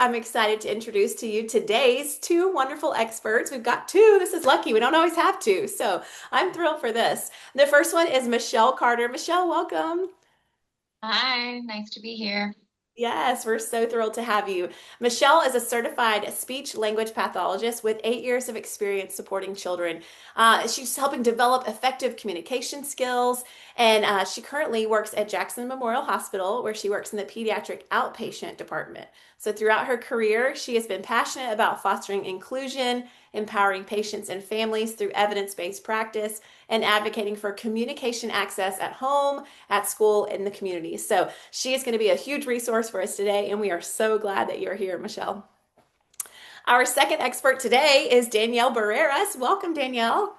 I'm excited to introduce to you today's two wonderful experts. We've got two. This is lucky. We don't always have two. So I'm thrilled for this. The first one is Michelle Carter. Michelle, welcome. Hi, nice to be here. Yes, we're so thrilled to have you. Michelle is a certified speech language pathologist with 8 years of experience supporting children. She's helping develop effective communication skills, and she currently works at Jackson Memorial Hospital, where she works in the pediatric outpatient department. So, throughout her career, she has been passionate about fostering inclusion, empowering patients and families through evidence based practice, and advocating for communication access at home, at school, in the community. So, she is going to be a huge resource for us today, and we are so glad that you're here, Michelle. Our second expert today is Danielle Barreras. Welcome, Danielle.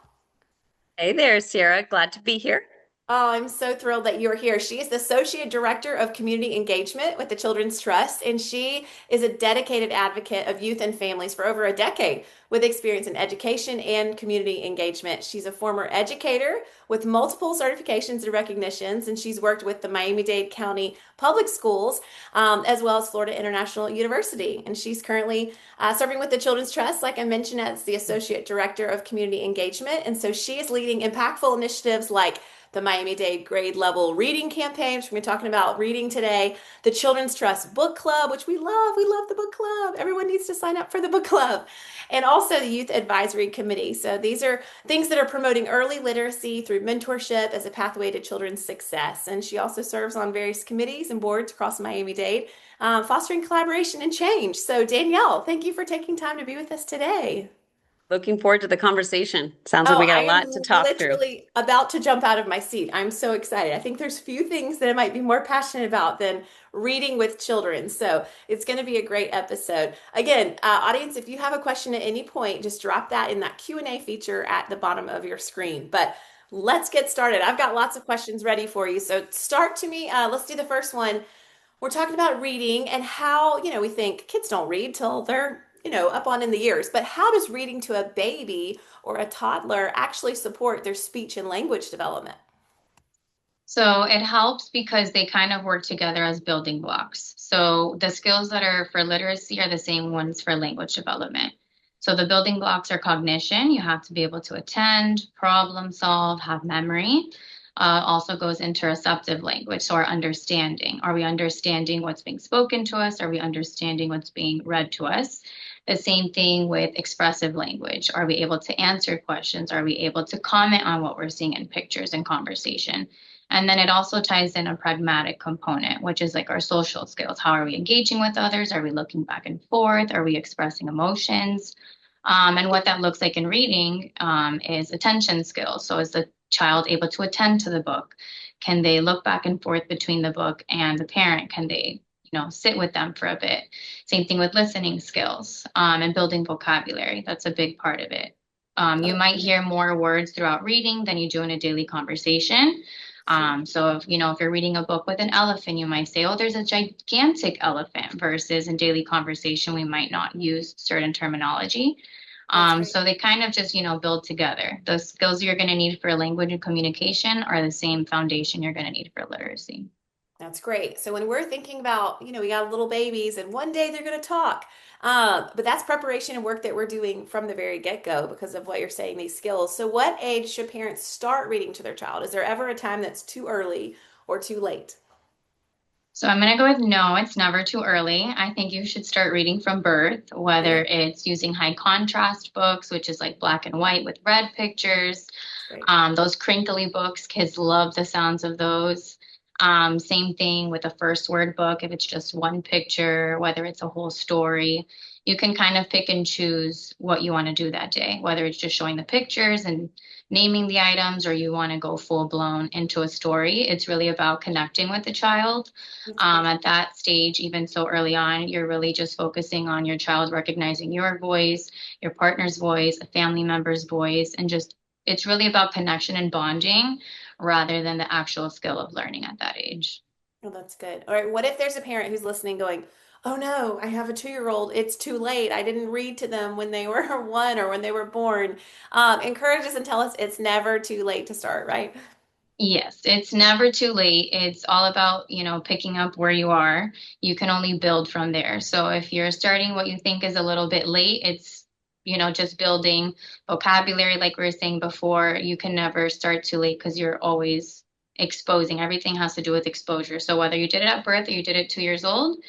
Hey there, Sarah. Glad to be here. Oh, I'm so thrilled that you're here. She is the Associate Director of Community Engagement with the Children's Trust, and she is a dedicated advocate of youth and families for over a decade with experience in education and community engagement. She's a former educator with multiple certifications and recognitions, and she's worked with the Miami-Dade County Public Schools as well as Florida International University. And she's currently serving with the Children's Trust, like I mentioned, as the Associate Director of Community Engagement. And so she is leading impactful initiatives like the Miami-Dade grade level reading campaign, which we're talking about reading today, the Children's Trust Book Club, which we love. We love the book club. Everyone needs to sign up for the book club. And also the Youth Advisory Committee. So these are things that are promoting early literacy through mentorship as a pathway to children's success. And she also serves on various committees and boards across Miami-Dade, fostering collaboration and change. So Danielle, thank you for taking time to be with us today. Looking forward to the conversation. Sounds like Oh, we got I a am lot to talk through. literally about to jump out of my seat. I'm so excited. I think there's few things that I might be more passionate about than reading with children. So it's going to be a great episode. Again, audience, if you have a question at any point, just drop that in that Q&A feature at the bottom of your screen. But let's get started. I've got lots of questions ready for you. So start to me. Let's do the first one. We're talking about reading and how, we think kids don't read till they're, up on in the years. But how does reading to a baby or a toddler actually support their speech and language development? So it helps because they kind of work together as building blocks. So the skills that are for literacy are the same ones for language development. So the building blocks are cognition. You have to be able to attend, problem solve, have memory. Also goes into receptive language. So our understanding. Are we understanding what's being spoken to us? Are we understanding what's being read to us? The same thing with expressive language. Are we able to answer questions? Are we able to comment on what we're seeing in pictures and conversation? And then it also ties in a pragmatic component, which is like our social skills. How are we engaging with others? Are we looking back and forth? Are we expressing emotions? And what that looks like in reading is attention skills. So is the child able to attend to the book? Can they look back and forth between the book and the parent? Can they, sit with them for a bit? Same thing with listening skills and building vocabulary. That's a big part of it. You might hear more words throughout reading than you do in a daily conversation. So if you're reading a book with an elephant, you might say, oh, there's a gigantic elephant versus in daily conversation, we might not use certain terminology. So they kind of just, build together. The skills you're going to need for language and communication are the same foundation you're going to need for literacy. That's great. So when we're thinking about, we got little babies and one day they're going to talk. But that's preparation and work that we're doing from the very get-go because of what you're saying, these skills. So what age should parents start reading to their child? Is there ever a time that's too early or too late? So I'm going to go with no, it's never too early. I think you should start reading from birth, whether Okay, it's using high contrast books, which is like black and white with red pictures. great. Those crinkly books, kids love the sounds of those. Same thing with a first word book, if it's just one picture, whether it's a whole story, you can kind of pick and choose what you want to do that day, whether it's just showing the pictures and naming the items or you want to go full blown into a story. It's really about connecting with the child. That's great. At that stage, even so early on, you're really just focusing on your child recognizing your voice, your partner's voice, a family member's voice, and just it's really about connection and bonding rather than the actual skill of learning at that age. Oh, that's good. All right. What if there's a parent who's listening going, oh no, I have a 2-year-old. It's too late. I didn't read to them when they were one or when they were born. Encourage us and tell us it's never too late to start, right? Yes, it's never too late. It's all about, picking up where you are. You can only build from there. So if you're starting what you think is a little bit late, it's, just building vocabulary, like we were saying before. You can never start too late because you're always exposing. Everything has to do with exposure. So whether you did it at birth or you did it 2 years old,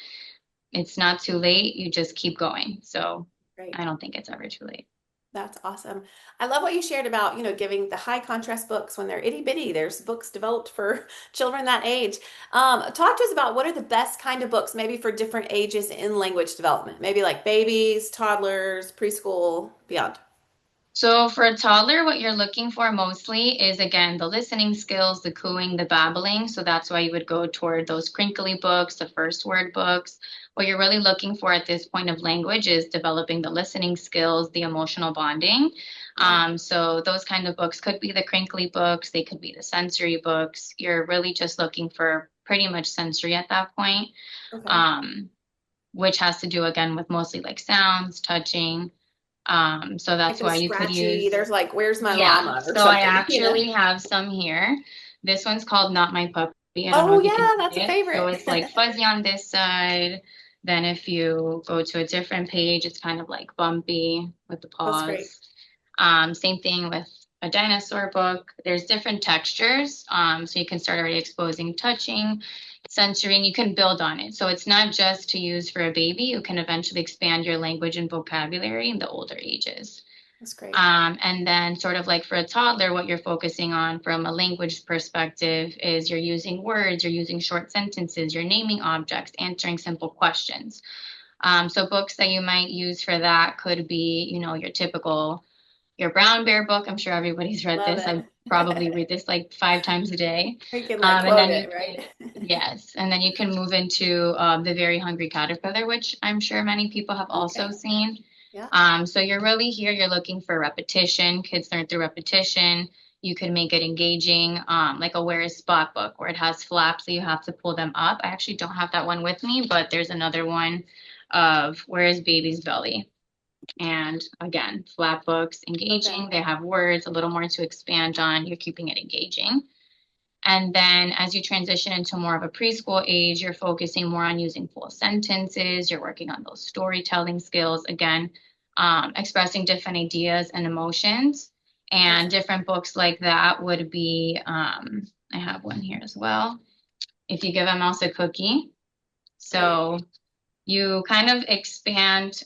it's not too late. You just keep going. So I Great. don't think it's ever too late. That's awesome. I love what you shared about, giving the high contrast books when they're itty bitty. There's books developed for children that age. Talk to us about what are the best kind of books, maybe for different ages in language development, maybe like babies, toddlers, preschool, beyond. So for a toddler, what you're looking for mostly is, again, the listening skills, the cooing, the babbling. So that's why you would go toward those crinkly books, the first word books. What you're really looking for at this point of language is developing the listening skills, the emotional bonding. Yeah. So those kind of books could be the crinkly books, they could be the sensory books. You're really just looking for pretty much sensory at that point, Okay. um, which has to do again with mostly like sounds, touching. So Like that's the why you could scratchy, use, there's like, where's my yeah. llama or So I something. actually have some here. This one's called Not My Puppy. I don't know Oh if you can yeah, see that's a it. So favorite. it's like fuzzy on this side. Then if you go to a different page, it's kind of like bumpy with the That's great. paws. Same thing with a dinosaur book. There's different textures. So you can start already exposing touching, sensory, and you can build on it. So it's not just to use for a baby. You can eventually expand your language and vocabulary in the older ages. That's great. And then sort of like for a toddler, what you're focusing on from a language perspective is you're using words, you're using short sentences, you're naming objects, answering simple questions. So books that you might use for that could be, your typical, your brown bear book. I'm sure everybody's read Love this. I probably it. read this like 5 times a day. We can like And quote then it, you right? can, yes, and then you can move into The Very Hungry Caterpillar, which I'm sure many people have also Okay. seen. Yeah. So you're really here, you're looking for repetition. Kids learn through repetition. You could make it engaging, like a Where is Spot book where it has flaps so you have to pull them up. I actually don't have that one with me, but there's another one of Where is Baby's Belly? And again, flap books, Okay. engaging. They have words, a little more to expand on. You're keeping it engaging. And then as you transition into more of a preschool age, you're focusing more on using full sentences. You're working on those storytelling skills, again, expressing different ideas and emotions. And Awesome. different books like that would be, I have one here as well. If you give a mouse a cookie. Great. So you kind of expand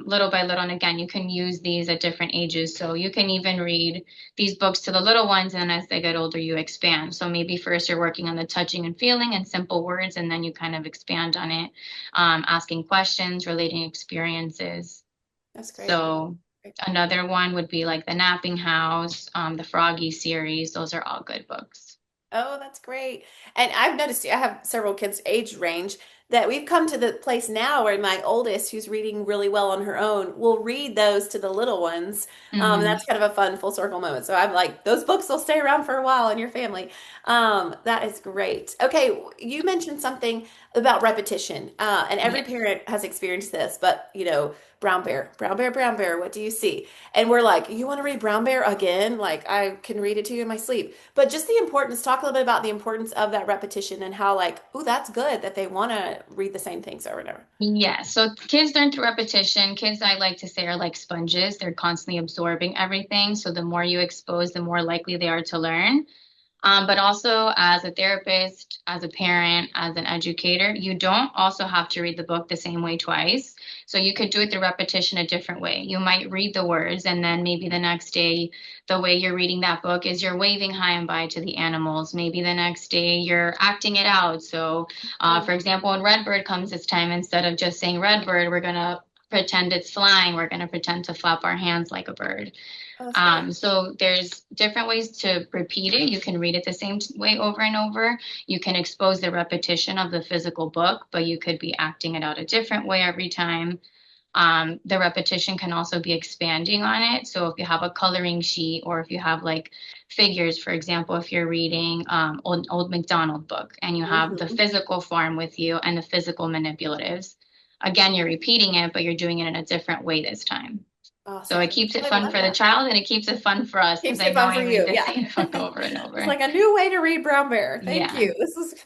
little by little. And again, you can use these at different ages. So you can even read these books to the little ones. And as they get older, you expand. So maybe first you're working on the touching and feeling and simple words, and then you kind of expand on it, asking questions, relating experiences. That's great. So another one would be like The Napping House, the Froggy series. Those are all good books. Oh, that's great. And I've noticed I have several kids age range that we've come to the place now where my oldest, who's reading really well on her own, will read those to the little ones. And Hmm. that's kind of a fun full circle moment. So I'm like, those books will stay around for a while in your family. That is great. Okay, you mentioned something about repetition, and every Yes. parent has experienced this, but brown bear, brown bear, brown bear, what do you see? And we're like, you want to read Brown Bear again? Like I can read it to you in my sleep. But just the importance, talk a little bit about the importance of that repetition and how like, oh, that's good that they want to read the same things over and over. Yeah, so kids learn through repetition. Kids, I like to say, are like sponges. They're constantly absorbing everything. So the more you expose, the more likely they are to learn. But also, as a therapist, as a parent, as an educator, you don't also have to read the book the same way twice. So you could do it through repetition a different way. You might read the words, and then maybe the next day, the way you're reading that book is you're waving high and by to the animals. Maybe the next day, you're acting it out. So, Okay. for example, when Redbird comes this time, instead of just saying Redbird, we're going to pretend it's flying. We're going to pretend to flap our hands like a bird. Oh, that's great. So there's different ways to repeat it. You can read it the same way over and over. You can expose the repetition of the physical book, but you could be acting it out a different way every time. The repetition can also be expanding on it. So if you have a coloring sheet or if you have like figures, for example, if you're reading old MacDonald book and you have the Hmm. physical form with you and the physical manipulatives, again, you're repeating it, but you're doing it in a different way this time. So it Awesome. keeps it I fun love for the that. child and it keeps it fun for us because Keeps I it know fun I for read you. the Yeah. same book over and It's over. like a new way to read Brown Bear. Thank Yeah. you.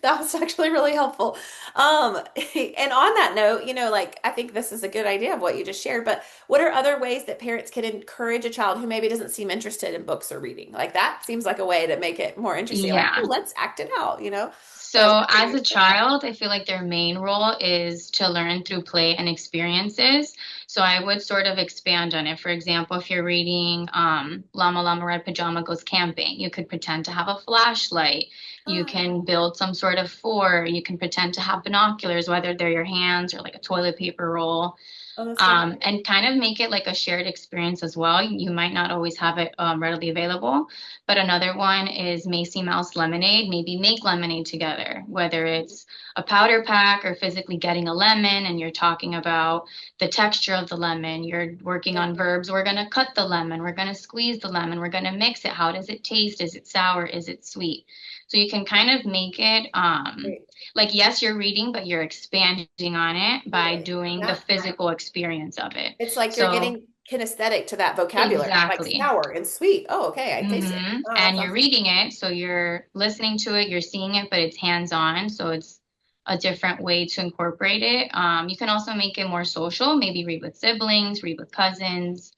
That was actually really helpful. Um, and on that note, like I think this is a good idea of what you just shared, but what are other ways that parents can encourage a child who maybe doesn't seem interested in books or reading? Like that seems like a way to make it more interesting. Like, oh, Yeah. let's act it out. But I love So that as you a child, I feel like their main role is to learn through play and experiences. So I would sort of expand on it. For example, if you're reading Llama Llama Red Pajama Goes Camping, you could pretend to have a flashlight. You oh, can build some sort of fort. You can pretend to have binoculars, whether they're your hands or like a toilet paper roll. oh, that's so cool. And kind of make it like a shared experience as well. You might not always have it readily available, but another one is Macy Mouse Lemonade. Maybe make lemonade together, whether it's a powder pack or physically getting a lemon and you're talking about the texture of the lemon. You're working Yeah. on verbs. We're going to cut the lemon. We're going to squeeze the lemon. We're going to mix it. How does it taste? Is it sour? Is it sweet? So you can kind of make it Great. like, yes, you're reading, but you're expanding on it by Totally. doing the Yeah. physical experience of it. It's like you're So, getting kinesthetic to that vocabulary, like exactly. sour and sweet. Oh, okay. I taste it. Oh, that's And you're awesome. reading it, so you're listening to it, you're seeing it, but it's hands-on, so it's a different way to incorporate it. You can also make it more social, maybe read with siblings, read with cousins,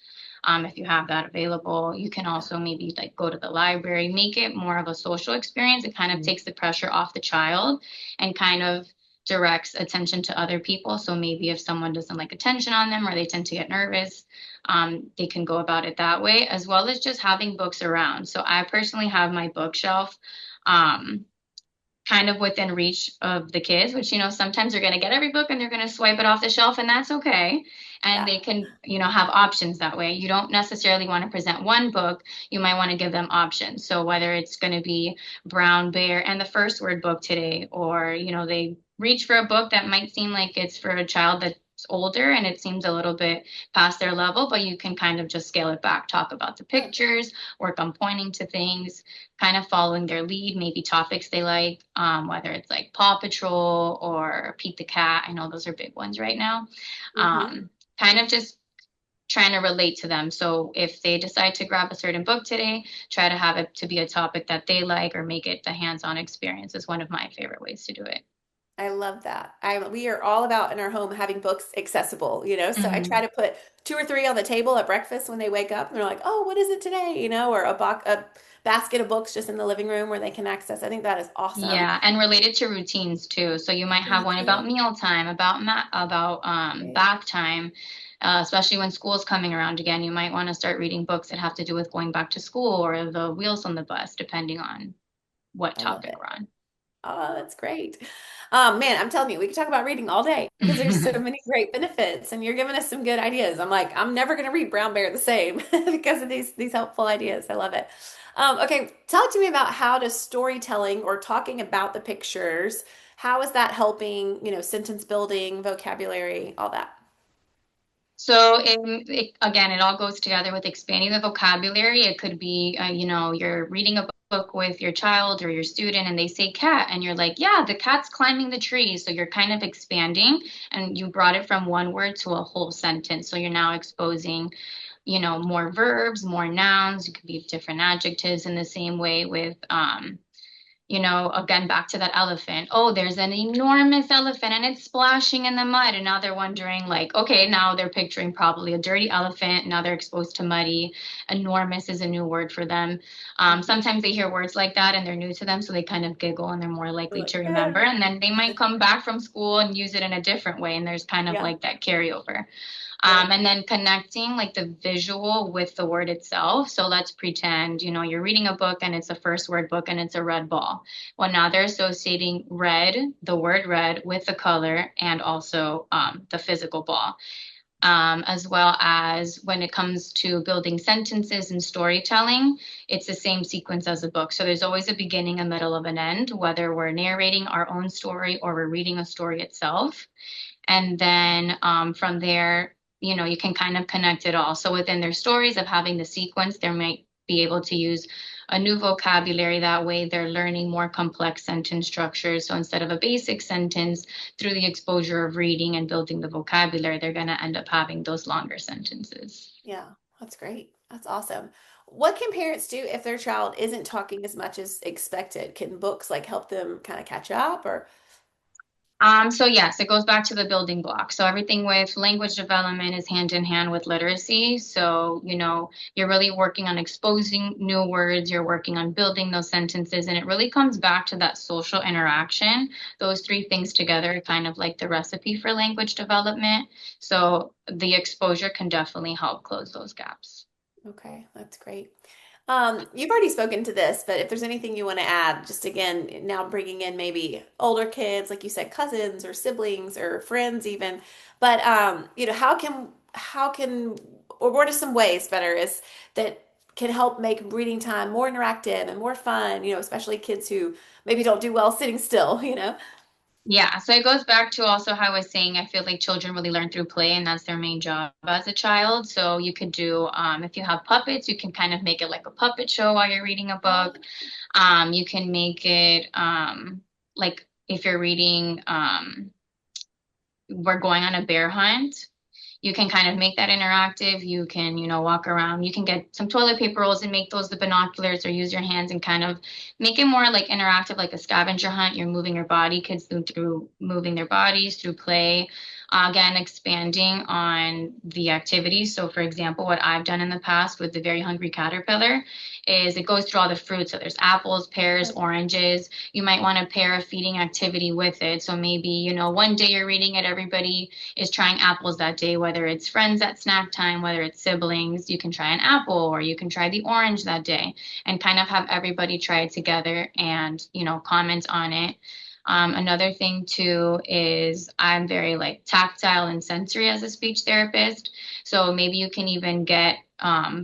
if you have that available. You can also maybe like go to the library, make it more of a social experience. It kind of takes the pressure off the child and kind of directs attention to other people. So maybe if someone doesn't like attention on them or they tend to get nervous, they can go about it that way, as well as just having books around. So I personally have my bookshelf um, kind of within reach of the kids, which, sometimes they're going to get every book and they're going to swipe it off the shelf, and that's okay. And Yeah. they can, have options that way. You don't necessarily want to present one book. You might want to give them options. So whether it's going to be Brown Bear and the First Word book today, or, they reach for a book that might seem like it's for a child that's older and it seems a little bit past their level, but you can kind of just scale it back, talk about the Yeah. pictures, work on pointing to things, kind of following their lead, maybe topics they like, whether it's like Paw Patrol or Pete the Cat. I know those are big ones right now. Hmm. Kind of just trying to relate to them. So if they decide to grab a certain book today, try to have it to be a topic that they like or make it the hands-on experience is one of my favorite ways to do it. I love that. We are all about in our home having books accessible. So I try Mhm. to put two or three on the table at breakfast when they wake up and they're like, "Oh, what is it today?" Or a basket of books just in the living room where they can access. I think that is awesome. Yeah, and related to routines too. So you might have one about Mhm. mealtime, about Right. bath time, especially when school's coming around again. You might want to start reading books that have to do with going back to school or the wheels on the bus, depending on what I love topic it. we're on. Oh, that's great. Man, I'm telling you, we could talk about reading all day because there's so many great benefits, and you're giving us some good ideas. I'm like, I'm never going to read Brown Bear the same because of these helpful ideas. I love it. Okay, talk to me about how does storytelling or talking about the pictures, how is that helping, sentence building, vocabulary, all that? So again, it all goes together with expanding the vocabulary. It could be, you're reading a book with your child or your student and they say cat and you're like, yeah, the cat's climbing the tree. So you're kind of expanding and you brought it from one word to a whole sentence. So you're now exposing, more verbs, more nouns. It could be different adjectives in the same way with, again, back to that elephant. Oh, there's an enormous elephant and it's splashing in the mud. And now they're wondering, like, okay, now they're picturing probably a dirty elephant. Now they're exposed to muddy. Enormous is a new word for them. Mhm. Sometimes they hear words like that and they're new to them. So they kind of giggle and they're more We're likely like, to remember. "Ah." And then they might come back from school and use it in a different way. And there's kind of Yeah, like that carryover. right. And then connecting like the visual with the word itself. So let's pretend, you're reading a book and it's a first word book and it's a red ball. Well, now they're associating red, the word red, with the color and also the physical ball. As well as when it comes to building sentences and storytelling, it's the same sequence as a book. So there's always a beginning, a middle, of an end, whether we're narrating our own story or we're reading a story itself. And then from there, you can kind of connect it all. So within their stories of having the sequence, there might be able to use a new vocabulary. That way they're learning more complex sentence structures. So instead of a basic sentence, through the exposure of reading and building the vocabulary, they're going to end up having those longer sentences. Yeah, that's great. That's awesome. What can parents do if their child isn't talking as much as expected? Can books like help them kind of catch up or So yes, it goes back to the building blocks. So everything with language development is hand in hand with literacy. So, you're really working on exposing new words, you're working on building those sentences, and it really comes back to that social interaction. Those three things together are kind of like the recipe for language development. So the exposure can definitely help close those gaps. okay, that's great. You've already spoken to this, but if there's anything you want to add, just again, now bringing in maybe older kids, like you said, cousins or siblings or friends even, but how can or what are some ways better is that can help make reading time more interactive and more fun, especially kids who maybe don't do well sitting still. Yeah, so it goes back to also how I was saying, I feel like children really learn through play, and that's their main job as a child. So you could do, if you have puppets, you can kind of make it like a puppet show while you're reading a book. You can make it like if you're reading, we're going on a bear hunt. You can kind of make that interactive. You can, walk around. You can get some toilet paper rolls and make those the binoculars, or use your hands and kind of make it more like interactive, like a scavenger hunt. You're moving your body, kids through moving their bodies through play. Again, expanding on the activities. So, for example, what I've done in the past with the Very Hungry Caterpillar is it goes through all the fruits. So there's apples, pears, oranges. You might want to pair a feeding activity with it. So maybe, one day you're reading it, everybody is trying apples that day, whether it's friends at snack time, whether it's siblings. You can try an apple, or you can try the orange that day, and kind of have everybody try it together and, comment on it. Another thing too is I'm very like tactile and sensory as a speech therapist. So maybe you can even get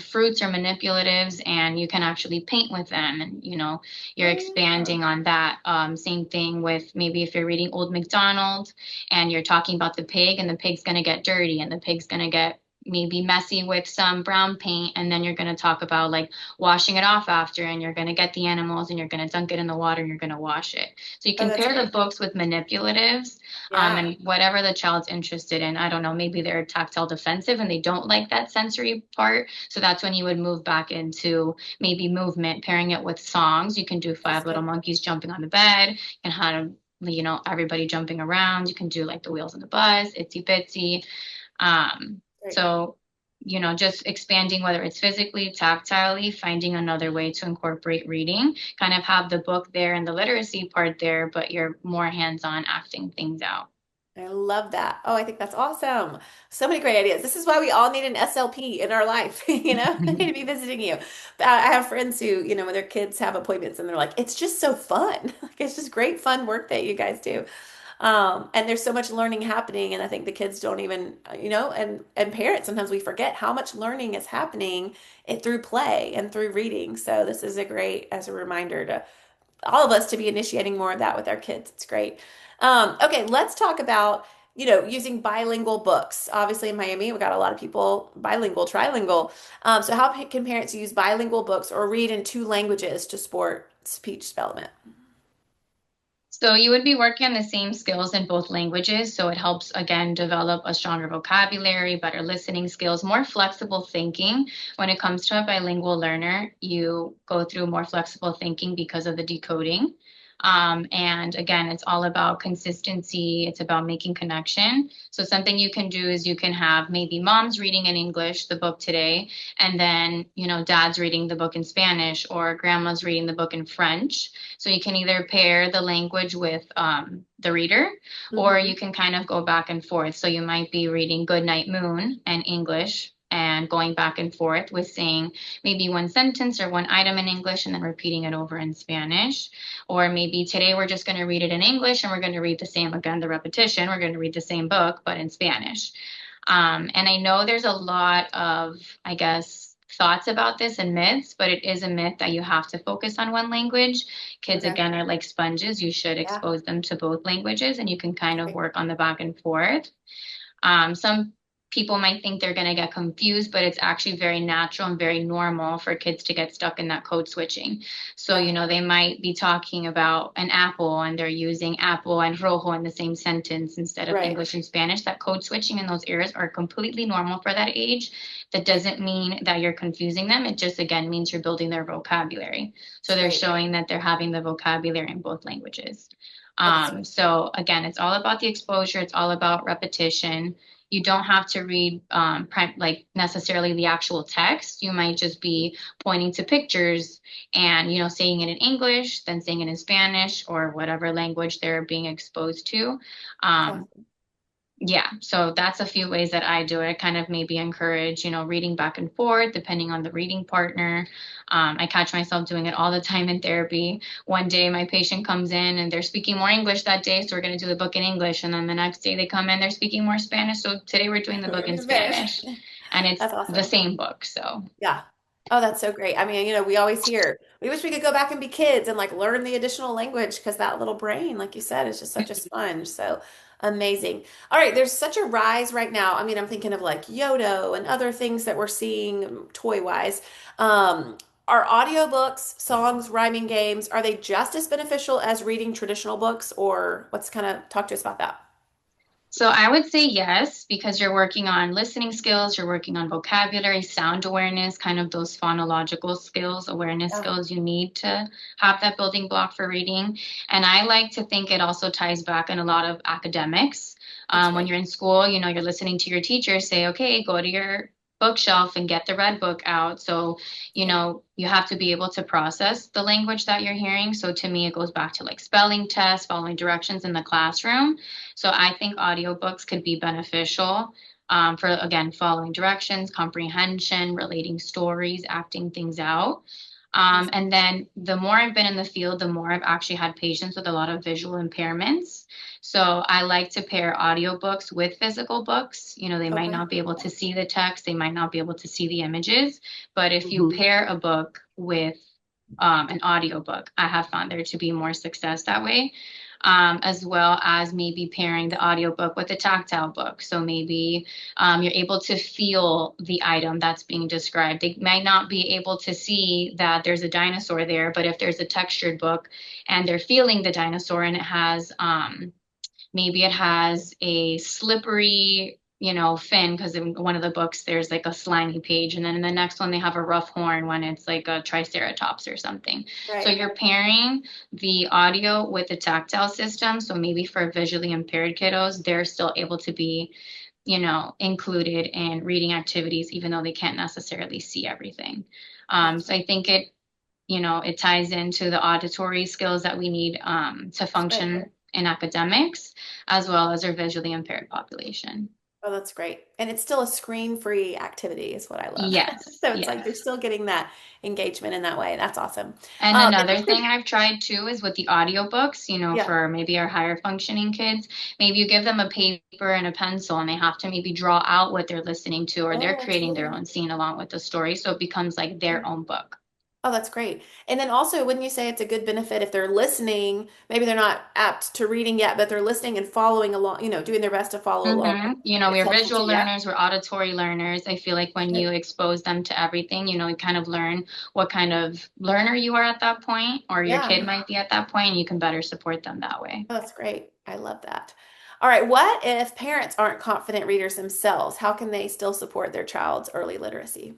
fruits or manipulatives, and you can actually paint with them, and you're Oh, yeah. expanding on that. Same thing with maybe if you're reading Old MacDonald and you're talking about the pig, and the pig's going to get dirty, and the pig's going to get maybe messy with some brown paint, and then you're going to talk about like washing it off after, and you're going to get the animals and you're going to dunk it in the water and you're going to wash it. So you Oh, can that's pair the great. books with manipulatives, Yeah. and whatever the child's interested in. I don't know, maybe they're tactile defensive and they don't like that sensory part. So that's when you would move back into maybe movement, pairing it with songs. You can do That's Five Little good. Monkeys jumping on the bed, and how to, everybody jumping around. You can do like the wheels on the bus, Itsy Bitsy. Great. So, just expanding, whether it's physically, tactilely, finding another way to incorporate reading, kind of have the book there and the literacy part there, but you're more hands-on acting things out. I love that. Oh, I think that's awesome. So many great ideas. This is why we all need an SLP in our life. I need to be visiting you. I have friends who, when their kids have appointments and they're like, it's just so fun. Like, it's just great fun work that you guys do. And there's so much learning happening. And I think the kids don't even, and parents, sometimes we forget how much learning is happening through play and through reading. So this is a great, as a reminder to all of us to be initiating more of that with our kids. It's great. Okay, let's talk about, using bilingual books. Obviously, in Miami, we got a lot of people bilingual, trilingual. So how can parents use bilingual books or read in two languages to support speech development? So you would be working on the same skills in both languages. So it helps, again, develop a stronger vocabulary, better listening skills, more flexible thinking. When it comes to a bilingual learner, you go through more flexible thinking because of the decoding. And again, it's all about consistency. It's about making connection. So something you can do is you can have maybe mom's reading in English, the book today, and then, dad's reading the book in Spanish, or grandma's reading the book in French. So you can either pair the language with the reader, or Hmm. you can kind of go back and forth. So you might be reading Goodnight Moon in English and going back and forth with saying maybe one sentence or one item in English and then repeating it over in Spanish. Or maybe today we're just going to read it in English and we're going to read the same, again, the repetition. We're going to read the same book, but in Spanish. And I know there's a lot of, I guess, thoughts about this and myths, but it is a myth that you have to focus on one language. Kids, Okay. again, are like sponges. You should Yeah. expose them to both languages, and you can kind of Great. work on the back and forth. Some people might think they're going to get confused, but it's actually very natural and very normal for kids to get stuck in that code switching. So, Yeah. they might be talking about an apple and they're using apple and rojo in the same sentence instead of Right. English and Spanish. That code switching in those areas are completely normal for that age. That doesn't mean that you're confusing them. It just, again, means you're building their vocabulary. So It's they're great. showing that they're having the vocabulary in both languages. Oh, that's So again, it's all about the exposure. It's all about repetition. You don't have to read like necessarily the actual text. You might just be pointing to pictures and, saying it in English, then saying it in Spanish or whatever language they're being exposed to. Um, awesome. yeah, so that's a few ways that I do it. I kind of maybe encourage, reading back and forth, depending on the reading partner. I catch myself doing it all the time in therapy. One day my patient comes in and they're speaking more English that day, so we're going to do the book in English. And then the next day they come in, they're speaking more Spanish. So today we're doing the book in Spanish. Spanish. And it's That's the awesome. same book. So Yeah. Oh, that's so great. I mean, we always hear, we wish we could go back and be kids and like learn the additional language because that little brain, like you said, is just such a sponge. So amazing. All right, there's such a rise right now. I mean, I'm thinking of like Yodo and other things that we're seeing toy wise. Um, are audiobooks, songs, rhyming games, are they just as beneficial as reading traditional books, or what's kind of talk to us about that? So I would say yes, because you're working on listening skills, you're working on vocabulary, sound awareness, kind of those phonological skills, awareness Yeah, skills you need to have that building block for reading. And I like to think it also ties back in a lot of academics. that's When great. you're in school, you're listening to your teacher say, okay, go to your bookshelf and get the red book out. So, Yeah, you have to be able to process the language that you're hearing. So to me, it goes back to like spelling tests, following directions in the classroom. So I think audiobooks could be beneficial for, again, following directions, comprehension, relating stories, acting things out. awesome. And then the more I've been in the field, the more I've actually had patients with a lot of visual impairments. So I like to pair audiobooks with physical books. They might Okay. not be able to see the text, they might not be able to see the images, but if you Mhm. pair a book with an audiobook, I have found there to be more success that way. As well as maybe pairing the audiobook with a tactile book. So maybe you're able to feel the item that's being described. They might not be able to see that there's a dinosaur there, but if there's a textured book and they're feeling the dinosaur and it has maybe it has a slippery, fin, because in one of the books there's like a slimy page, and then in the next one they have a rough horn when it's like a triceratops or something. So Right. you're pairing the audio with the tactile system. So maybe for visually impaired kiddos, they're still able to be, included in reading activities, even though they can't necessarily see everything. That's So I think it ties into the auditory skills that we need to right. function in academics, as well as our visually impaired population. Oh, that's great. And it's still a screen-free activity is what I love. Yes, So it's like they're yes. still getting that engagement in that way. That's awesome. And And another thing I've tried too is with the audiobooks, yeah. for maybe our higher functioning kids, maybe you give them a paper and a pencil and they have to maybe draw out what they're listening to, or they're Oh, creating their absolutely. own scene along with the story. So it becomes like their own book. Oh, that's great. And then also, wouldn't you say it's a good benefit if they're listening? Maybe they're not apt to reading yet, but they're listening and following along, doing their best to follow along. It's We're helpful visual too. Yeah. learners, we're auditory learners. I feel like when you expose them to everything, you kind of learn what kind of learner you are at that point, or your Yeah. kid might be at that point, and you can better support them that way. Oh, that's great. I love that. All right. What if parents aren't confident readers themselves? How can they still support their child's early literacy?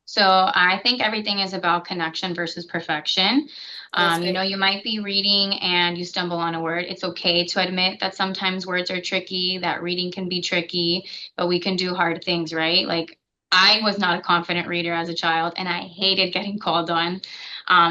So I think everything is about connection versus perfection. Oh, that's great. You might be reading and you stumble on a word. It's okay to admit that sometimes words are tricky, that reading can be tricky, but we can do hard things, right? Like I was not a confident reader as a child, and I hated getting called on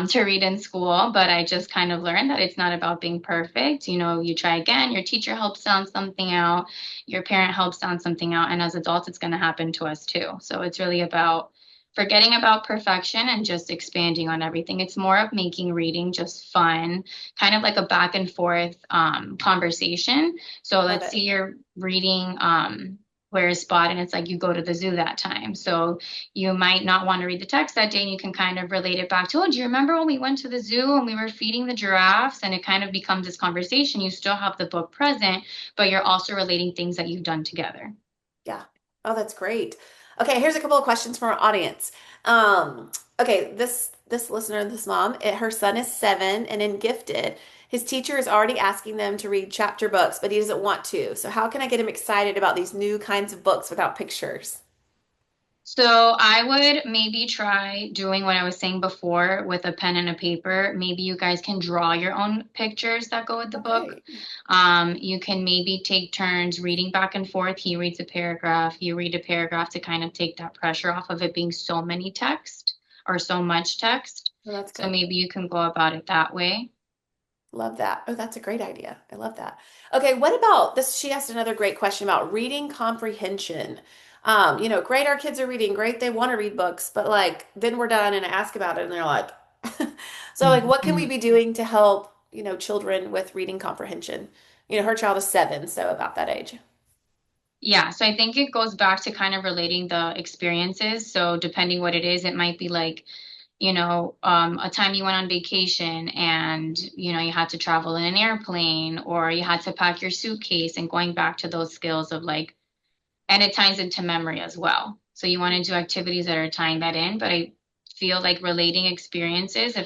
to read in school, but I just kind of learned that it's not about being perfect. You try again, your teacher helps sound something out, your parent helps sound something out, and as adults, it's going to happen to us too. So it's really about forgetting about perfection and just expanding on everything. It's more of making reading just fun, kind of like a back and forth conversation. So Love let's it. see you're reading where is Spot, and it's like you go to the zoo that time. So you might not want to read the text that day, and you can kind of relate it back to, oh, do you remember when we went to the zoo and we were feeding the giraffes? And it kind of becomes this conversation. You still have the book present, but you're also relating things that you've done together. Yeah. Oh, that's great. Okay, here's a couple of questions from our audience. Okay, this listener, this mom, her son is 7 and in gifted. His teacher is already asking them to read chapter books, but he doesn't want to. So how can I get him excited about these new kinds of books without pictures? So I would maybe try doing what I was saying before with a pen and a paper. Maybe you guys can draw your own pictures that go with the book. Okay. You can maybe take turns reading back and forth. He reads a paragraph, you read a paragraph to kind of take that pressure off of it being so many text or so much text. Well, that's So good. maybe you can go about it that way. Love that. Oh, that's a great idea. I love that. Okay, what about this? She asked another great question about reading comprehension. Great, our kids are reading, great, they want to read books, but like then we're done and I ask about it and they're like, so like what can we be doing to help, children with reading comprehension? Her child is 7, so about that age. Yeah, so I think it goes back to kind of relating the experiences. So depending what it is, it might be like a time you went on vacation and, you had to travel in an airplane or you had to pack your suitcase and going back to those skills of like, and it ties into memory as well. So you want to do activities that are tying that in, but I feel like relating experiences,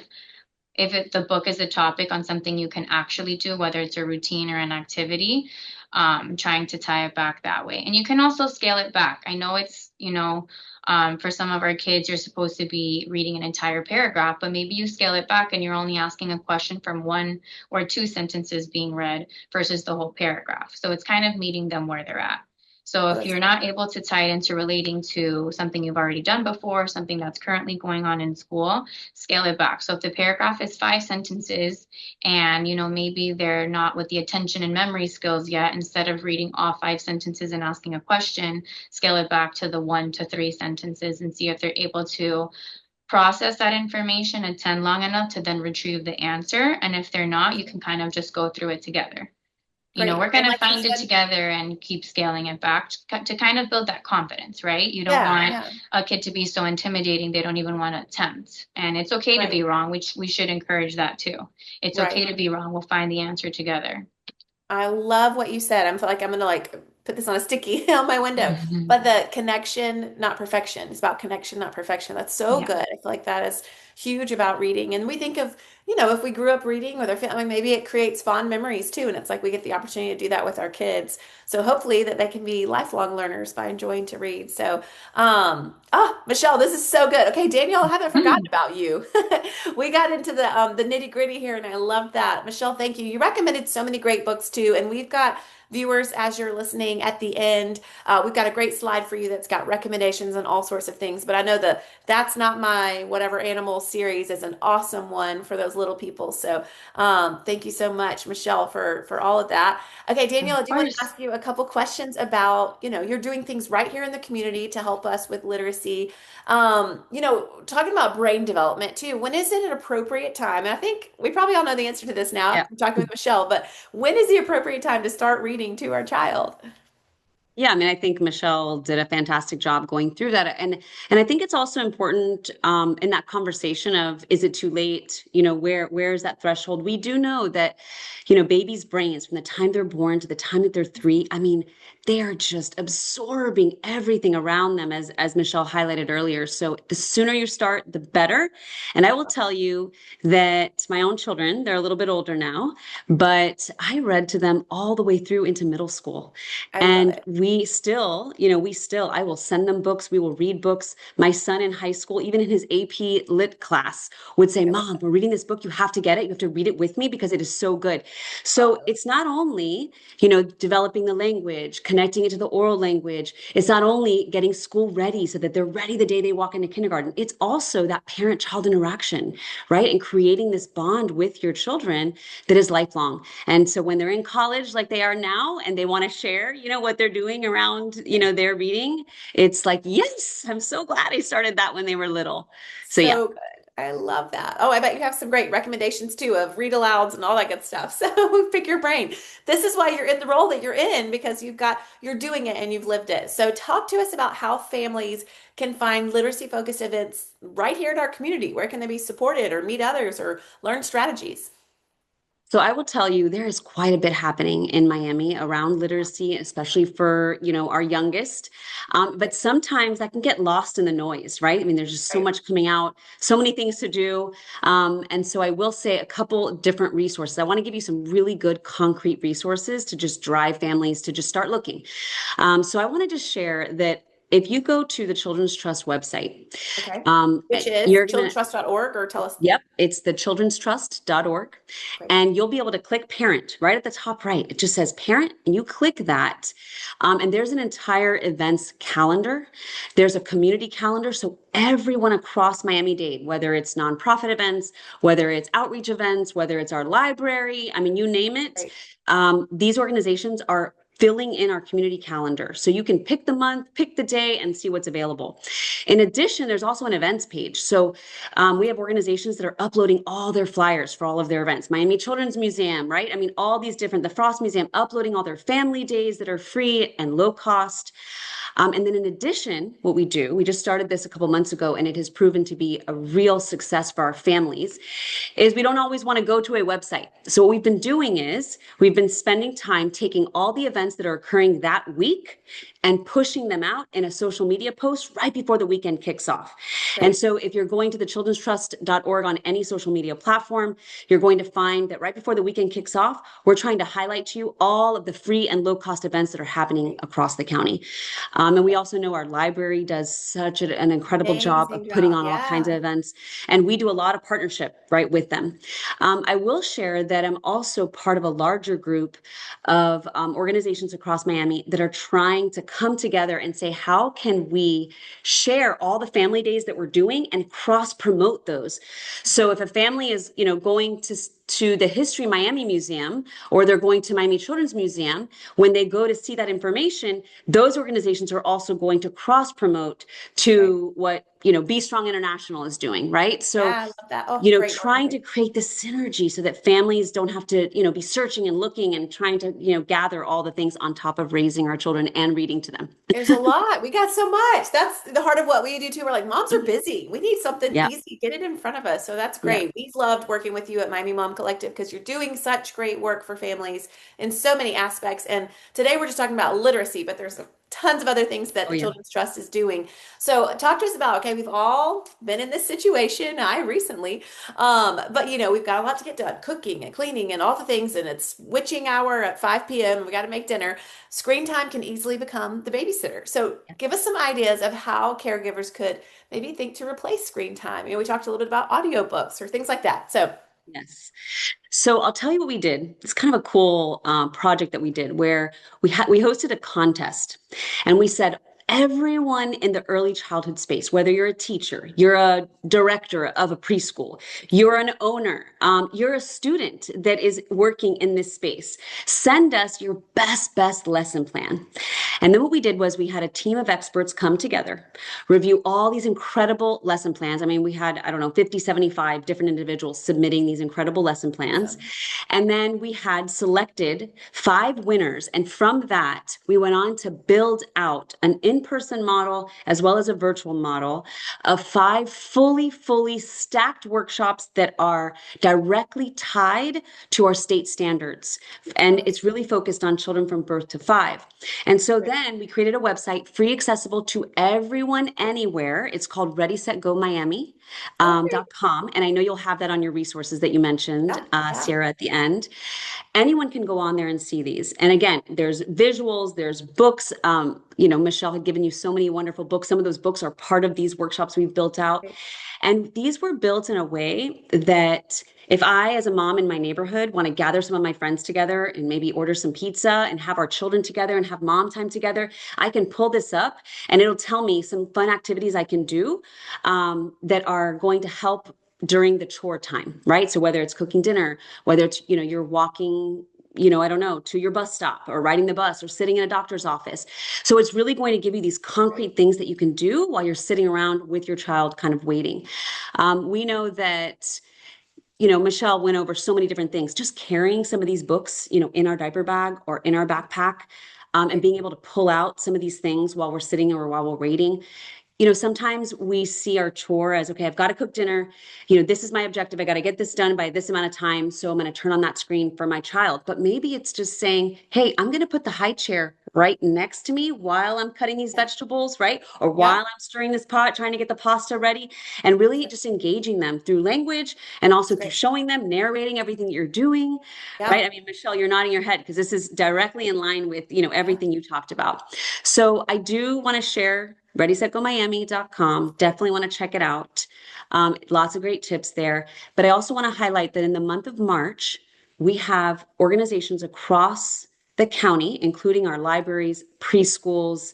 if the book is a topic on something you can actually do, whether it's a routine or an activity, trying to tie it back that way. And you can also scale it back. I know it's, for some of our kids, you're supposed to be reading an entire paragraph, but maybe you scale it back and you're only asking a question from 1 or 2 sentences being read versus the whole paragraph. So it's kind of meeting them where they're at. So Oh, if that's you're not able to tie it into relating to something you've already done before, something that's currently going on in school, scale it back. So if the paragraph is 5 sentences and, maybe they're not with the attention and memory skills yet, instead of reading all 5 sentences and asking a question, scale it back to the 1 to 3 sentences and see if they're able to process that information, attend long enough to then retrieve the answer. And if they're not, you can kind of just go through it together. great. We're And going to like you find it said, together and keep scaling it back to kind of build that confidence, right? You don't yeah, want yeah, a kid to be so intimidating they don't even want to attempt. And it's okay to be right, wrong. We should encourage that too. It's okay right. to be wrong. We'll find the answer together. I love what you said. I feel like I'm gonna like put this on a sticky on my window. But the connection, not perfection. It's about connection, not perfection. That's so Yeah. good. I feel like that is huge about reading. And we think of, if we grew up reading with our family, maybe it creates fond memories too. And it's like we get the opportunity to do that with our kids. So hopefully that they can be lifelong learners by enjoying to read. So, Michelle, this is so good. Okay, Danielle, I haven't forgotten about you. We got into the nitty gritty here, and I love that. Michelle, thank you. You recommended so many great books too, and we've got viewers as you're listening at the end. We've got a great slide for you that's got recommendations on all sorts of things. But I know the That's Not My Whatever Animal series is an awesome one for those little people. So thank you so much, Michelle, for all of that. Okay, Of Danielle, I do want to course. ask you a couple questions about, you're doing things right here in the community to help us with literacy. Talking about brain development too, when is it an appropriate time? And I think we probably all know the answer to this now. Yeah. I'm talking with Michelle, but when is the appropriate time to start reading to our child? Yeah, I mean, I think Michelle did a fantastic job going through that, and I think it's also important in that conversation of is it too late? Where is that threshold? We do know that, babies' brains from the time they're born to the time that they're 3, I mean, they are just absorbing everything around them, as Michelle highlighted earlier. So the sooner you start, the better. And I will tell you that my own children, they're a little bit older now, but I read to them all the way through into middle school. I love And it. I will send them books. We will read books. My son in high school, even in his AP Lit class, would say, I love Mom, it. we're reading this book. You have to get it. You have to read it with me because it is so good. Oh, So it's not only, developing the language, connecting it to the oral language. It's not only getting school ready so that they're ready the day they walk into kindergarten. It's also that parent-child interaction, right? And creating this bond with your children that is lifelong. And so when they're in college like they are now and they want to share, what they're doing around, their reading, it's like, yes, I'm so glad I started that when they were little. So yeah. so good. I love that. Oh, I bet you have some great recommendations too of read alouds and all that good stuff. So pick your brain. This is why you're in the role that you're in because you're doing it and you've lived it. So talk to us about how families can find literacy focused events right here in our community. Where can they be supported or meet others or learn strategies? So I will tell you, there is quite a bit happening in Miami around literacy, especially for, our youngest. But sometimes that can get lost in the noise, right? I mean, there's just so Right. much coming out, so many things to do. And so I will say a couple different resources. I want to give you some really good concrete resources to just drive families to just start looking. So I wanted to share that if you go to the Children's Trust website, Okay. Which is you're going to childrentrust.org, or tell us. Yep, it's the childrenstrust.org. Great. And you'll be able to click parent right at the top right. It just says parent, and you click that. And there's an entire events calendar. There's a community calendar. So everyone across Miami-Dade, whether it's nonprofit events, whether it's outreach events, whether it's our library, I mean, you name it, Great. these organizations are filling in our community calendar. So you can pick the month, pick the day, and see what's available. In addition, there's also an events page. So we have organizations that are uploading all their flyers for all of their events. Miami Children's Museum, right? I mean, all these different, the Frost Museum, uploading all their family days that are free and low cost. And then in addition, what we do, we just started this a couple months ago, and it has proven to be a real success for our families, is we don't always want to go to a website. So what we've been doing is we've been spending time taking all the events that are occurring that week and pushing them out in a social media post right before the weekend kicks off. And Great. so if you're going to the childrenstrust.org on any social media platform, you're going to find that right before the weekend kicks off, we're trying to highlight to you all of the free and low cost events that are happening across the county. And we also know our library does such an incredible job Amazing of putting job. on all kinds of Yeah. events. And we do a lot of partnership, right, with them. I will share that I'm also part of a larger group of organizations across Miami that are trying to come together and say, how can we share all the family days that we're doing and cross promote those? So if a family is, going to the History Miami Museum, or they're going to Miami Children's Museum, when they go to see that information, those organizations are also going to cross promote Right. to what, Be Strong International is doing, right? So Yeah, I love that. Oh, great trying to marketing. create this synergy so that families don't have to, be searching and looking and trying to, gather all the things on top of raising our children and reading to them. There's a lot. We got so much. That's the heart of what we do too. We're like, moms are busy. We need something Yeah. easy. Get it in front of us. So that's Yeah. great. We've loved working with you at Miami Mom Collective because you're doing such great work for families in so many aspects. And today we're just talking about literacy, but there's tons of other things that Oh, the yeah. Children's Trust is doing. So talk to us about, okay, we've all been in this situation. I recently, but we've got a lot to get done, cooking and cleaning and all the things. And it's witching hour at 5 p.m. We got to make dinner. Screen time can easily become the babysitter. So give us some ideas of how caregivers could maybe think to replace screen time. We talked a little bit about audiobooks or things like that. So Yes. So I'll tell you what we did. It's kind of a cool project that we did where we hosted a contest, and we said everyone in the early childhood space, whether you're a teacher, you're a director of a preschool, you're an owner, you're a student that is working in this space, send us your best lesson plan. And then what we did was we had a team of experts come together, review all these incredible lesson plans. I mean, we had, I don't know, 50, 75 different individuals submitting these incredible lesson plans. awesome. And then we had selected 5 winners. And from that, we went on to build out an in-person model as well as a virtual model of 5 fully stacked workshops that are directly tied to our state standards. And it's really focused on children from birth to 5. And so Great. then we created a website free accessible to everyone anywhere. It's called Ready, Set, Go Miami. Okay. .com. And I know you'll have that on your resources that you mentioned, Yeah. Yeah. Sarah, at the end. Anyone can go on there and see these. And again, there's visuals, there's books. Michelle had given you so many wonderful books. Some of those books are part of these workshops we've built out. Great. And these were built in a way that if I, as a mom in my neighborhood, want to gather some of my friends together and maybe order some pizza and have our children together and have mom time together, I can pull this up and it'll tell me some fun activities I can do that are going to help during the chore time, right? So whether it's cooking dinner, whether it's, you're walking, I don't know, to your bus stop or riding the bus or sitting in a doctor's office. So it's really going to give you these concrete things that you can do while you're sitting around with your child kind of waiting. We know that Michelle went over so many different things, just carrying some of these books, in our diaper bag or in our backpack, and Great. being able to pull out some of these things while we're sitting or while we're waiting sometimes we see our chore as, okay, I've got to cook dinner. This is my objective. I got to get this done by this amount of time. So I'm going to turn on that screen for my child. But maybe it's just saying, hey, I'm going to put the high chair right next to me while I'm cutting these Yeah. vegetables, right? Or Yeah. while I'm stirring this pot, trying to get the pasta ready, and really just engaging them through language and That's also through great. showing them, narrating everything that you're doing, Yeah. right? I mean, Michelle, you're nodding your head because this is directly in line with, Yeah. everything you talked about. So I do want to share ReadySetGoMiami.com. Great. Definitely want to check it out. Lots of great tips there. But I also want to highlight that in the month of March, we have organizations across the county, including our libraries, preschools,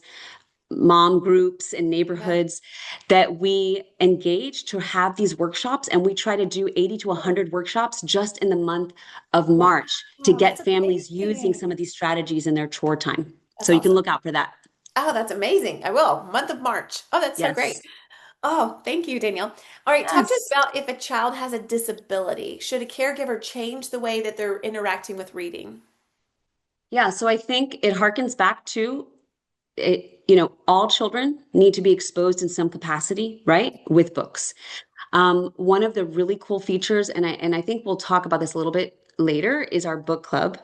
mom groups and Yeah. neighborhoods that we engage to have these workshops, and we try to do 80 to Oh, 100 workshops just in the month of wow. March to That's get families using amazing. some of these strategies in their chore time. So That's you can awesome. look out for that. Oh, that's amazing. I will. Month of March. Oh, that's so great. Yes. Oh, thank you, Danielle. All right, talk to us Yes. about if a child has a disability. Should a caregiver change the way that they're interacting with reading? Yeah, so I think it harkens back to it, all children need to be exposed in some capacity, right? With books. One of the really cool features, and I think we'll talk about this a little bit later, is our book club.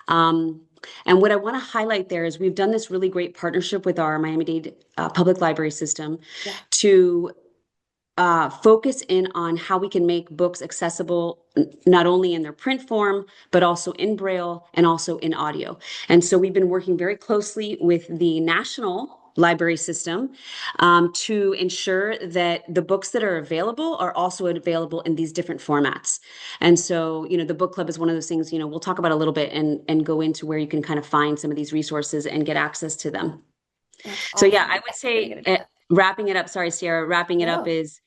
Um, and what I want to highlight there is we've done this really great partnership with our Miami-Dade public library system Yeah. to focus in on how we can make books accessible not only in their print form, but also in Braille and also in audio. And so we've been working very closely with the national library system to ensure that the books that are available are also available in these different formats. And so, the book club is one of those things, we'll talk about a little bit and go into where you can kind of find some of these resources and get access to them. That's So yeah, awesome. I would I'm gonna say get into that. wrapping it up, sorry, Sierra, wrapping it up No. is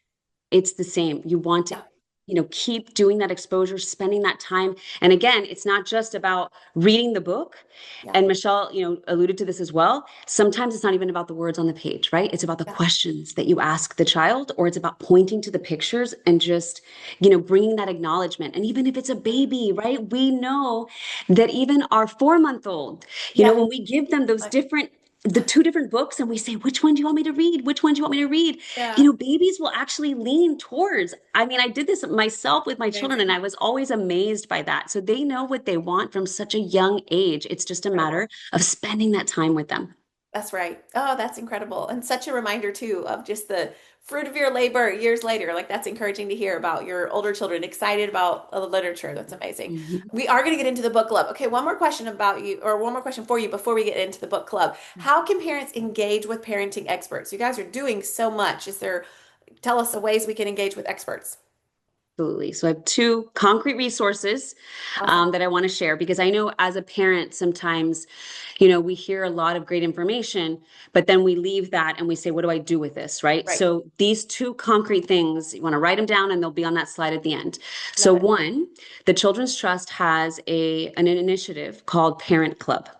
it's the same. You want to, Yeah. keep doing that exposure, spending that time. And again, it's not just about reading the book. Yeah. And Michelle, alluded to this as well. Sometimes it's not even about the words on the page, right? It's about the Yeah. questions that you ask the child, or it's about pointing to the pictures and just, bringing that acknowledgement. And even if it's a baby, right? We know that even our 4 month old, Yeah. when we give them those Like, the two different books and we say, which one do you want me to read? Which one do you want me to read? yeah. Babies will actually lean towards. I mean, I did this myself with my children and Amazing. I was always amazed by that. So they know what they want from such a young age. It's just a matter Incredible. of spending that time with them. That's right. Oh, that's incredible. And such a reminder too of just the fruit of your labor years later. Like that's encouraging to hear about your older children excited about the literature. That's amazing. Mhm. We are going to get into the book club. Okay, one more question about you, or one more question for you before we get into the book club. How can parents engage with parenting experts? You guys are doing so much. Tell us the ways we can engage with experts. Absolutely. So I have two concrete resources Awesome. that I want to share because I know as a parent, sometimes, we hear a lot of great information, but then we leave that and we say, what do I do with this? Right. Right. So these two concrete things, you want to write them down and they'll be on that slide at the end. So Love it. one, the Children's Trust has an initiative called Parent Club.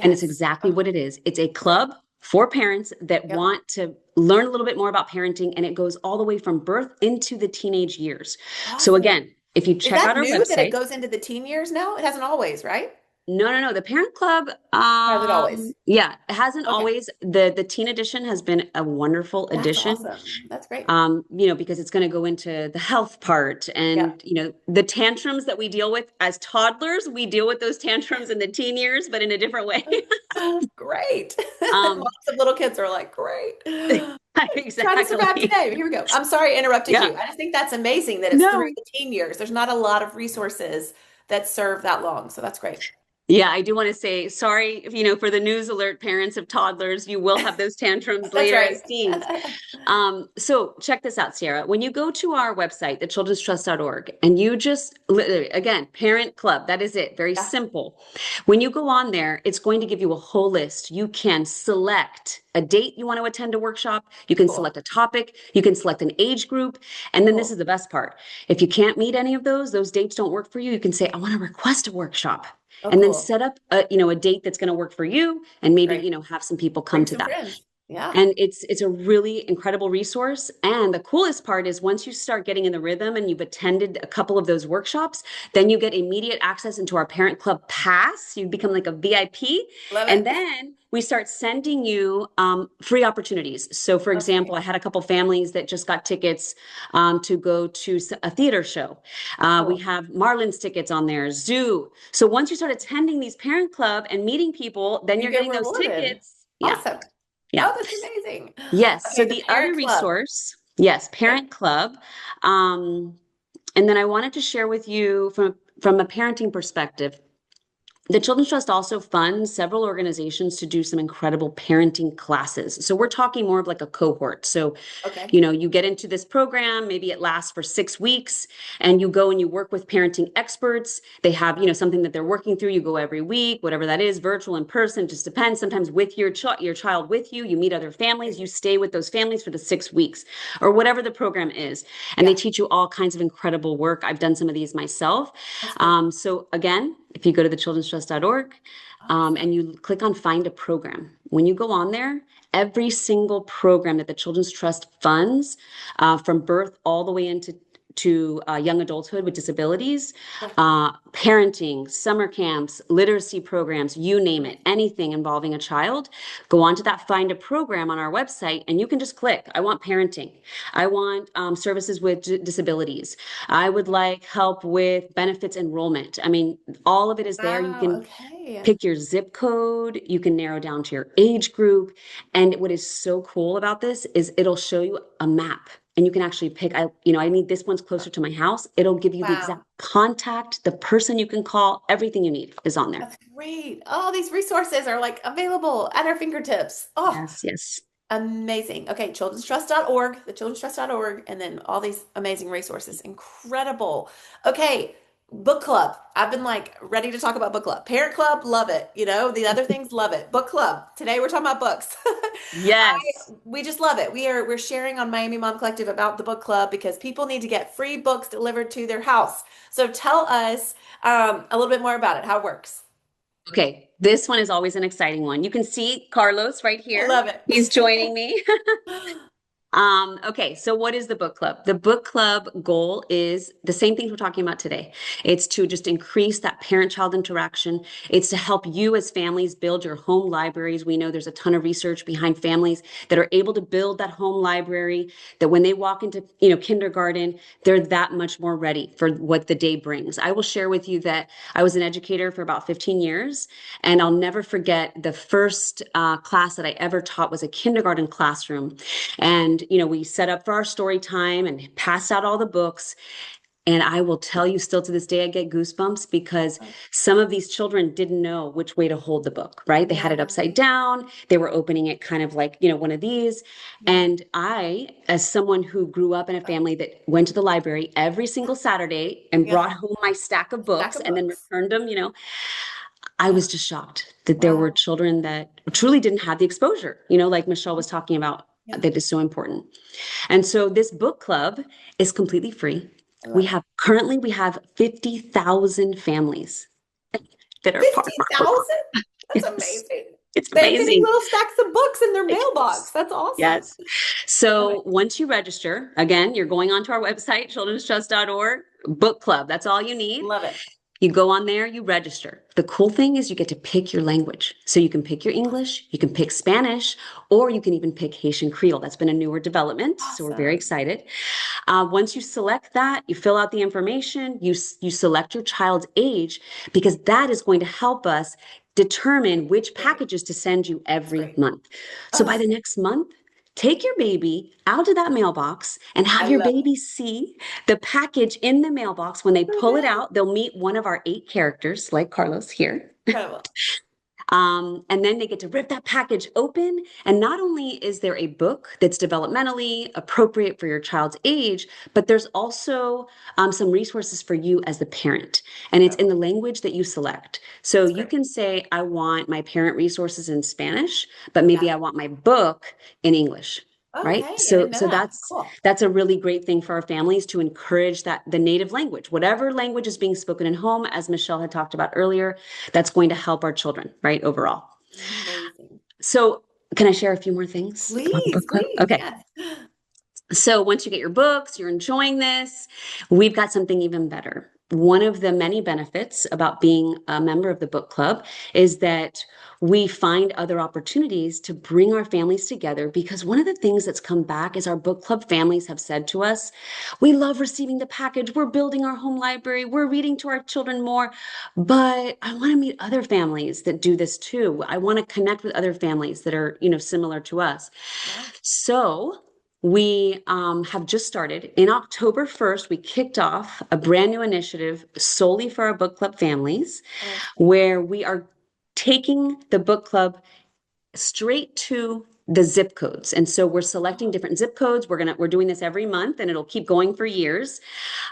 And it's Yes. exactly Oh, what it is. It's a great. club for parents that Yep. want to learn a little bit more about parenting, and it goes all the way from birth into the teenage years. So, Awesome. again, if you Is check that out our new that it website, goes into the teen years now? It hasn't always, right? no, no, no. The Parent Club, Or has it always? yeah, it hasn't Okay. always. The teen edition has been a wonderful That's addition. awesome. That's great. Because it's going to go into the health part Yeah. and, the tantrums that we deal with as toddlers, we deal with those tantrums in the teen years, but in a different way. Great. Moms Um, of little kids are like, great. Trying to survive exactly. today. Here we go. I'm sorry I interrupted Yeah. you. I just think that's amazing that it's through No. the teen years. There's not a lot of resources that serve that long. So that's great. Yeah, I do want to say sorry, for the news alert parents of toddlers, you will have those tantrums That's later right. as teens. So check this out, Sarah. When you go to our website, thechildrenstrust.org, and you just, again, Parent Club, that is it, very Yeah. simple. When you go on there, it's going to give you a whole list. You can select a date you want to attend a workshop. You can Cool. select a topic. You can select an age group. And then this Cool. is the best part. If you can't meet any of those dates don't work for you, you can say, I want to request a workshop Oh, and then cool. set up a date that's going to work for you and maybe Great. have some people come Bring to some that. friends. Yeah. And it's a really incredible resource. And the coolest part is once you start getting in the rhythm and you've attended a couple of those workshops, then you get immediate access into our Parent Club Pass. You become like a VIP. Love And it. then we start sending you free opportunities. So, for example, Okay. I had a couple families that just got tickets to go to a theater show. We Cool. have Marlins tickets on there, zoo. So once you start attending these parent club and meeting people, then You you're get getting those rewarded. tickets. Yeah, Awesome. yeah. Oh, that's amazing. Yes. So Okay, the the other parent club. resource, yes, Okay. parent club. Um, and then I wanted to share with you from a parenting perspective. The Children's Trust also funds several organizations to do some incredible parenting classes. So we're talking more of like a cohort. So, Okay. you get into this program, maybe it lasts for 6 weeks, and you go and you work with parenting experts. They have, something that they're working through. You go every week, whatever that is, virtual, in person, just depends. Sometimes with your child with you, you meet other families, you stay with those families for the 6 weeks or whatever the program is. And they Yeah, teach you all kinds of incredible work. I've done some of these myself. that's great. So again, if you go to thechildrenstrust.org Awesome. and you click on find a program, when you go on there, every single program that the Children's Trust funds, from birth all the way into young adulthood with disabilities, Yeah. parenting, summer camps, literacy programs, you name it, anything involving a child, go on to that find a program on our website and you can just click, I want parenting. I want services with disabilities. I would like help with benefits enrollment. I mean, all of it is there. You Wow. can Okay. pick your zip code, you can narrow down to your age group. And what is so cool about this is it'll show you a map and you can actually pick, I need this one's closer to my house. It'll give you the exact Wow. contact, the person you can call, everything you need is on there. That's great. All these resources are like available at our fingertips. Oh, Yes, yes. amazing. Okay, childrenstrust.org, the childrenstrust.org, and then all these amazing resources. Incredible. Okay, book club. I've been like ready to talk about book club. Parent club, love it. The other things, love it. Book club. Today we're talking about books. Yes. We just love it. We're sharing on Miami Mom Collective about the book club because people need to get free books delivered to their house. So tell us a little bit more about it, how it works. Okay, this one is always an exciting one. You can see Carlos right I here. love it. He's joining me. Okay, so what is the book club? The book club goal is the same things we're talking about today. It's to just increase that parent-child interaction. It's to help you as families build your home libraries. We know there's a ton of research behind families that are able to build that home library, that when they walk into, kindergarten, they're that much more ready for what the day brings. I will share with you that I was an educator for about 15 years, and I'll never forget the first class that I ever taught was a kindergarten classroom. And, we set up for our story time and passed out all the books. And I will tell you, still to this day, I get goosebumps because some of these children didn't know which way to hold the book, right? They had it upside Right. down. They were opening it kind of like, one of these. Yeah. And I, as someone who grew up in a family that went to the library every single Saturday and Yeah. brought home my stack of Stack books of and then books. returned them, I Yeah. was just shocked that there were Wow. children that Yeah. truly didn't have the exposure, like Michelle was talking about, Yeah. that is so important. And so this book club is completely free. I love it. We have 50,000 families that are part of our book club. 50,000? That's Yes, amazing. it's They're getting amazing. little stacks of books in their mailbox. Yes. That's awesome. Yes. Love it. So once you register, again, you're going onto our website, childrenstrust.org, book club. That's all you need. Love it. You go on there, you register. The cool thing is you get to pick your language. So you can pick your English, you can pick Spanish, or you can even pick Haitian Creole. That's been a newer development. So we're very Awesome. excited. Once you select that, you fill out the information, you select your child's age, because that is going to help us determine which Great. packages to send you That's every great. month. So by Oh, the next month, take your baby out of that mailbox and I have your love it. baby see the package in the mailbox. When they Oh, pull it man. out, they'll meet one of our 8 characters, like Carlos here. Incredible. And then they get to rip that package open. And not only is there a book that's developmentally appropriate for your child's age, but there's also some resources for you as the parent. And it's in Incredible. the language that you select. So That's you great. can say, I want my parent resources in Spanish, but Yeah. maybe I want my book in English. Right. Okay. I So didn't know so that. that's Cool. that's a really great thing for our families to encourage that the native language, whatever language is being spoken in home, as Michelle had talked about earlier, that's going to help our children, right, overall. Amazing. So, can I share a few more things about the Please, book club? please. Okay. Yes. So, once you get your books, you're enjoying this, we've got something even better. one of the many benefits about being a member of the book club is that we find other opportunities to bring our families together, because one of the things that's come back is our book club families have said to us, we love receiving the package, we're building our home library, we're reading to our children more, but I want to meet other families that do this too. I want to connect with other families that are, similar to us. Yeah. So we have just started. In October 1st, we kicked off a brand new initiative solely for our book club families, Oh, that's great. where we are taking the book club straight to the zip codes. And so we're selecting Oh, different zip codes. We're doing this every month, and it'll keep going for years,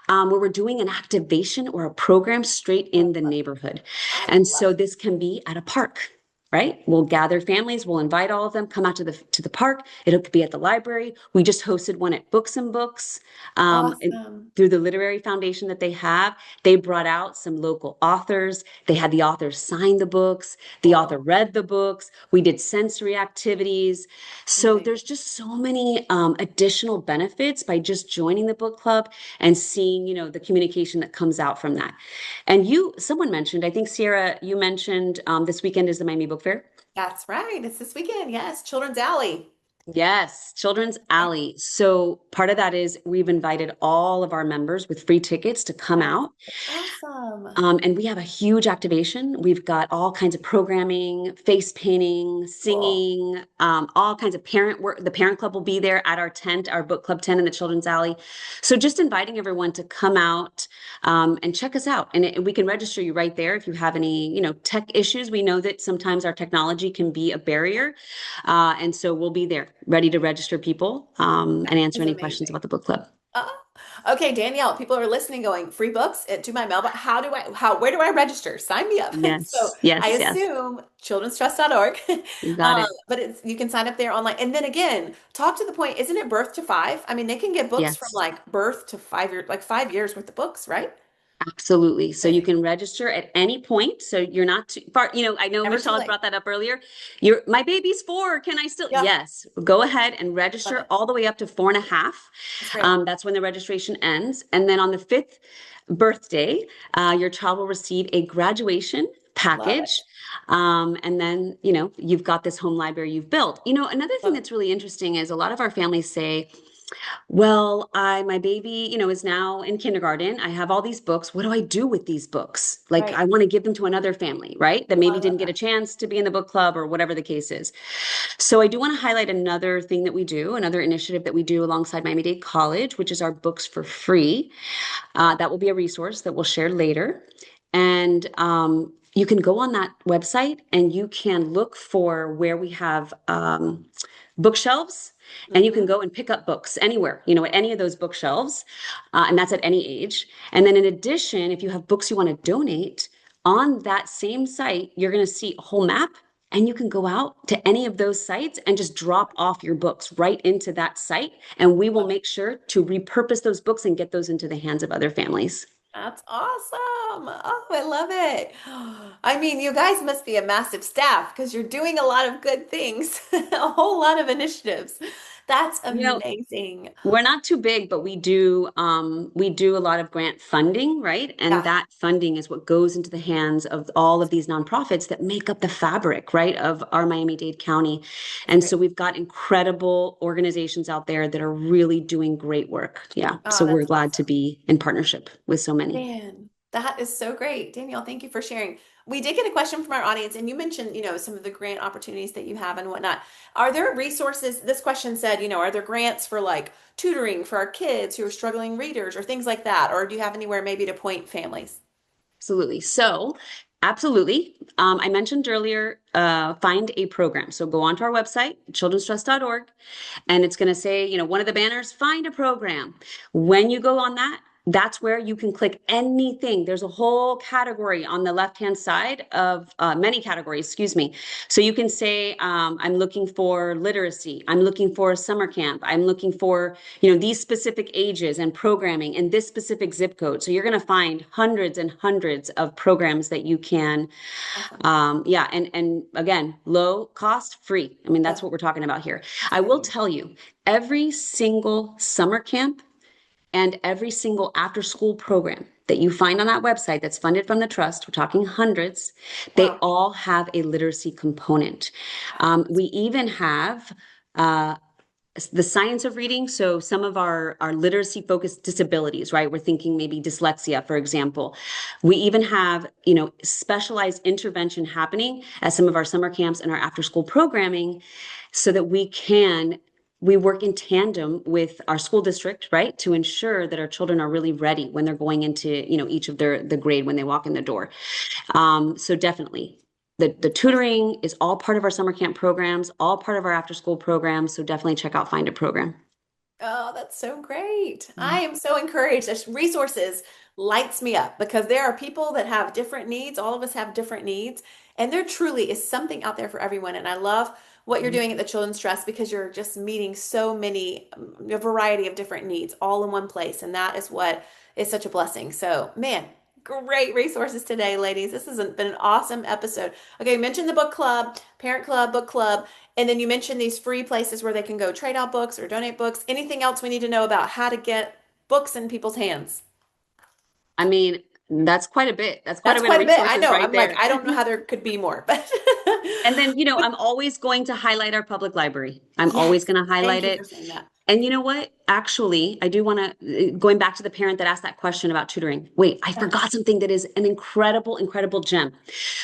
where we're doing an activation or a program straight I in the love neighborhood. I And love so it. this can be at a park. Right? We'll gather families, we'll invite all of them, come out to the park. It'll be at the library. We just hosted one at Books and Books, Awesome. through the literary foundation that they have. They brought out some local authors. They had the authors sign the books. The author Cool. read the books. We did sensory activities. So Amazing. there's just so many additional benefits by just joining the book club and seeing, the communication that comes out from that. And someone mentioned, I think Sierra, you mentioned this weekend is the Miami Book Fair. That's right. It's this weekend. Yes, Children's Alley. Yes, Children's Alley. So part of that is we've invited all of our members with free tickets to come That's out. awesome. And we have a huge activation. We've got all kinds of programming, face painting, Cool. singing, all kinds of parent work. The parent club will be there at our tent, our book club tent in the Children's Alley. So just inviting everyone to come out and check us out. And we can register you right there if you have any, tech issues. We know that sometimes our technology can be a barrier. And so we'll be there ready to register people That and answer is any questions amazing. about the book club. Uh, okay, Danielle, people are listening going, free books to my mailbox. Where do I register? Sign me up. So Yes, I yes, yes. assume childrenstrust.org. You got it. But you can sign up there online. And then again, talk to the point, isn't it birth to five? I mean, they can get books from Yes. like birth to 5 years, like 5 years worth of books, right? Absolutely. So you Amazing. can register at any point. So you're not too far. I know Never too Michelle had late. brought that up earlier. My baby's 4. Can I still? Yeah, Yes. Go ahead and love register it. all the way up to 4.5. That's great. That's when the registration ends. And then on the 5th birthday, your child will receive a graduation Love package. it. And then, you've got this home library you've built. Another thing Love it. that's really interesting is a lot of our families say, well, my baby, is now in kindergarten. I have all these books. What do I do with these books? Like, I Right. want to give them to another family, right? That Oh, maybe I love didn't get a that. chance to be in the book club or whatever the case is. So I do want to highlight another thing that we do, another initiative that we do alongside Miami-Dade College, which is our books for free. Cool. That will be a resource that we'll share later. And you can go on that website and you can look for where we have bookshelves, and you can Mm-hmm. go and pick up books anywhere, at any of those bookshelves. And that's at any age. And then in addition, if you have books you want to donate, on that same site, you're going to see a whole map. And you can go out to any of those sites and just drop off your books right into that site. And we will Love it. make sure to repurpose those books and get those into the hands of other families. That's awesome. Oh, I love it. I mean, you guys must be a massive staff because you're doing a lot of good things, a whole lot of initiatives. That's You know, amazing. We're not too big, but we do a lot of grant funding, right? And Yeah, that funding is what goes into the hands of all of these nonprofits that make up the fabric, right, of our Miami-Dade County. that's And great. so we've got incredible organizations out there that are really doing great work. Yeah. Oh, So we're that's glad to awesome. be in partnership with so many. Man, that is so great. Danielle, thank you for sharing. We did get a question from our audience, and you mentioned, some of the grant opportunities that you have and whatnot. Are there resources? This question said, are there grants for like tutoring for our kids who are struggling readers or things like that? Or do you have anywhere maybe to point families? Absolutely. So, absolutely. I mentioned earlier, find a program. So go onto our website, childrenstrust.org, and it's going to say, one of the banners, find a program. When you go on that, that's where you can click anything. There's a whole category on the left-hand side of many categories, excuse me. So you can say, I'm looking for literacy. I'm looking for a summer camp. I'm looking for, these specific ages and programming in this specific zip code. So you're going to find hundreds and hundreds of programs that you can, Awesome. yeah. And again, low cost, free. I mean, that's Yeah, what we're talking about here. that's I will great. tell you, every single summer camp And every single after school program that you find on that website that's funded from the trust, we're talking hundreds, they Wow. all have a literacy component. We even have uh, the science of reading. So some of our literacy focused disabilities, right? We're thinking maybe dyslexia, for example. We even have, specialized intervention happening at some of our summer camps and our after school programming so that we work in tandem with our school district, right, to ensure that our children are really ready when they're going into, each of the grade when they walk in the door. So definitely, the tutoring is all part of our summer camp programs, all part of our after school programs. So definitely check out Find a Program. Oh, that's so great. I am so encouraged. This resources lights me up because there are people that have different needs. All of us have different needs, and there truly is something out there for everyone. And I love what you're doing at the Children's Trust because you're just meeting so many, a variety of different needs all in one place. And that is what is such a blessing. So, man, great resources today, ladies. This has been an awesome episode. Okay, you mentioned the book club, parent club, book club. And then you mentioned these free places where they can go trade out books or donate books. Anything else we need to know about how to get books in people's hands? I mean, that's quite a bit. That's quite a That's bit of quite a bit. I resources know. right I'm like, there. I don't know how there could be more, but And then, I'm always going to highlight our public library. I'm always yes. going to Thank highlight you for it. saying that. And you know what? Actually, I do want to, going back to the parent that asked that question about tutoring. Wait, I Yeah. forgot something that is an incredible, incredible gem.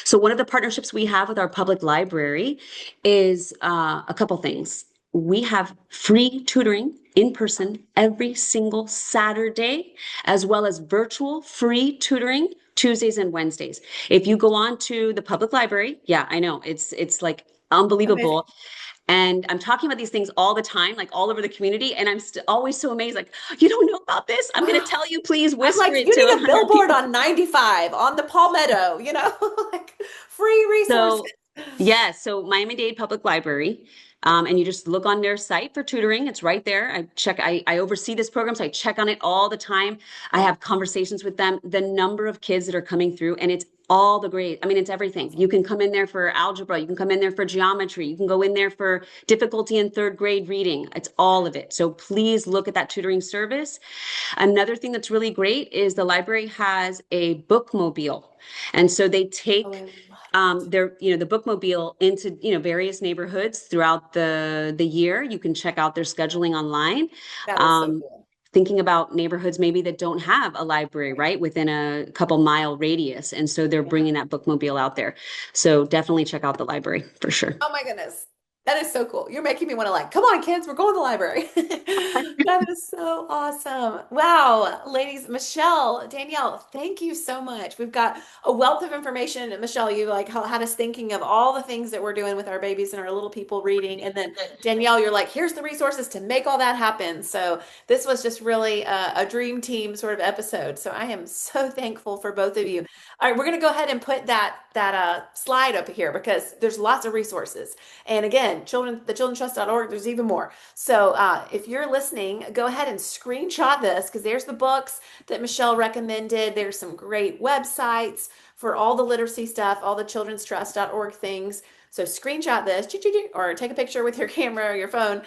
So, one of the partnerships we have with our public library is a couple things. We have free tutoring in person every single Saturday, as well as virtual free tutoring Tuesdays and Wednesdays. If you go on to the public library, yeah, I know it's like Amazing. unbelievable. And I'm talking about these things all the time, like all over the community. And I'm always so amazed, like, you don't know about this? I'm going to tell you, please I'm whisper like, it you to need a 100 billboard people. on 95 on the Palmetto, like free resources. So, yeah, so Miami-Dade Public Library, and you just look on their site for tutoring. It's right there. I oversee this program, so I check on it all the time. I have conversations with them, the number of kids that are coming through, and it's all the grades. I mean, it's everything. You can come in there for algebra, you can come in there for geometry, you can go in there for difficulty in third grade reading. It's all of it. So please look at that tutoring service. Another thing that's really great is the library has a bookmobile. And so they Oh, I take love that. the bookmobile into, various neighborhoods throughout the year. You can check out their scheduling online. That is so Um, cool. Thinking about neighborhoods maybe that don't have a library, right, within a couple mile radius. And so they're Yeah. bringing that bookmobile out there. So definitely check out the library for sure. Oh my goodness. That is so cool. You're making me want to come on, kids, we're going to the library. That is so awesome. Wow. Ladies, Michelle, Danielle, thank you so much. We've got a wealth of information. Michelle, you had us thinking of all the things that we're doing with our babies and our little people reading. And then Danielle, you're like, here's the resources to make all that happen. So this was just really a dream team sort of episode. So I am so thankful for both of you. All right, we're going to go ahead and put that slide up here because there's lots of resources. And again, thechildrentrust.org, there's even more. So if you're listening, go ahead and screenshot this because there's the books that Michelle recommended. There's some great websites for all the literacy stuff, all the childrenstrust.org things. So screenshot this or take a picture with your camera or your phone